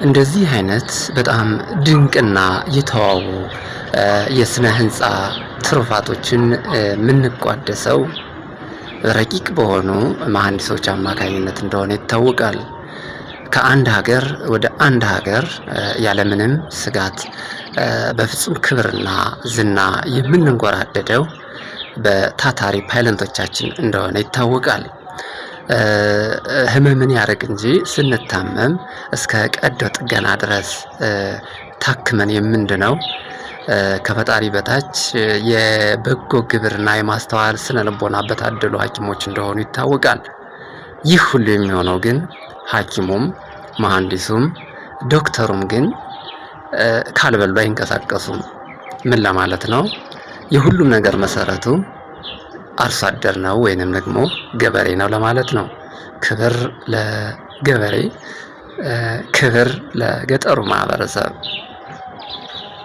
እንደዚህ አይነት በጣም ድንቅና የተዋቡ የስነ ህንፃ ትሩፋቶችን የምንቋደሰው ረቂቅ በሆኑ መሐንዲሶች አማካኝነት እንደሆነ ይታወቃል። ከአንድ ሀገር ወደ አንድ ሀገር ያለምንም ስጋት በፍጹም ክብርና ዝና የምንንጎራደደው በታታሪ ፓይለንቶቻችን እንደሆነ ይታወቃል። ህመምን ያርቅ እንጂ ስንታመም እስከ ቀዶ ጥገና ድረስ ታክመን የምንድነው ከፈጣሪ በታች የበጎ ግብርና የማስተዋል ስነ ልቦና በታደሉ ሐኪሞች እንደሆኑ ይታወቃል። ይህ ሁሉ የሚሆነው ግን ሐኪሙም መሐንዲሱም ዶክተሩም ግን ካልበሉ አይንቀሳቀሱም። ምን ለማለት ነው? የሁሉም ነገር መሰረቱ አርሶ አደር ነው ወይንም ደግሞ ገበሬ ነው ለማለት ነው። ክብር ለገበሬ፣ ክብር ለገጠሩ ማህበረሰብ።